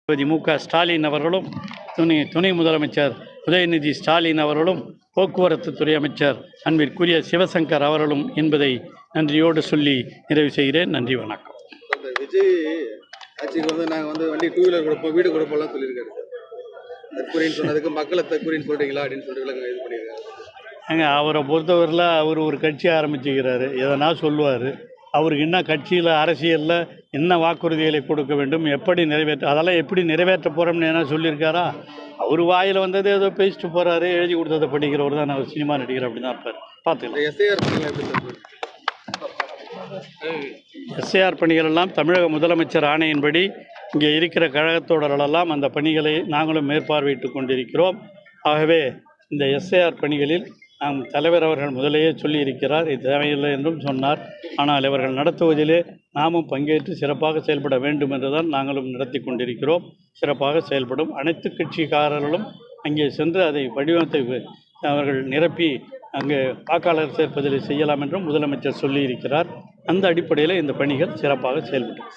மு.க.ஸ்டாலின் அவர்களும் துணை முதலமைச்சர் உதயநிதி ஸ்டாலின் அவர்களும் போக்குவரத்து துறை அமைச்சர் அன்பிற்குரிய சிவசங்கர் அவர்களும் என்பதை நன்றியோடு சொல்லி நிறைவு செய்கிறேன். நன்றி, வணக்கம். விஜய் ஆட்சிக்கு நாங்கள் வண்டி டூ வீலர் கொடுப்போம், வீடு கொடுப்போம்லாம் சொல்லியிருக்காரு. தற்கொலைன்னு சொன்னதுக்கு மக்களை தற்கொலைன்னு சொல்கிறீங்களா அப்படின்னு சொல்லிட்டு இது பண்ணியிருக்காரு. அவரை பொறுத்தவரையில் அவர் ஒரு கட்சி ஆரம்பிச்சுக்கிறாரு, எதனா சொல்லுவார். அவருக்கு என்ன கட்சியில் அரசியலில் என்ன வாக்குறுதிகளை கொடுக்க வேண்டும், எப்படி அதெல்லாம் எப்படி நிறைவேற்ற போகிறோம்னு என்ன சொல்லியிருக்காரா? அவர் வாயில் வந்தது ஏதோ பேசிட்டு போகிறாரு, எழுதி கொடுத்ததை படிக்கிறவர் தான். அவர் சினிமா நடிகர் அப்படி தான் இருப்பார். பார்த்துக்கலாம். எஸ்ஐஆர் பணிகள் எல்லாம் தமிழக முதலமைச்சர் ஆணையின்படி இங்கே இருக்கிற கழகத்தோடரெல்லாம் அந்த பணிகளை நாங்களும் மேற்பார்வையிட்டு கொண்டிருக்கிறோம். ஆகவே இந்த எஸ்ஐஆர் பணிகளில் நம் தலைவர் அவர்கள் முதலேயே சொல்லியிருக்கிறார், இது தேவையில்லை என்றும் சொன்னார். ஆனால் இவர்கள் நடத்துவதிலே நாமும் பங்கேற்று சிறப்பாக செயல்பட வேண்டும் என்றுதான் நாங்களும் நடத்தி கொண்டிருக்கிறோம். சிறப்பாக செயல்படும் அனைத்து கட்சிக்காரர்களும் அங்கே சென்று அதை வடிவத்தை அவர்கள் நிரப்பி அங்கே வாக்காளர் சேர்ப்பதில் செய்யலாம் என்றும் முதலமைச்சர் சொல்லியிருக்கிறார். அந்த அடிப்படையில் இந்த பணிகள் சிறப்பாக செயல்படும்.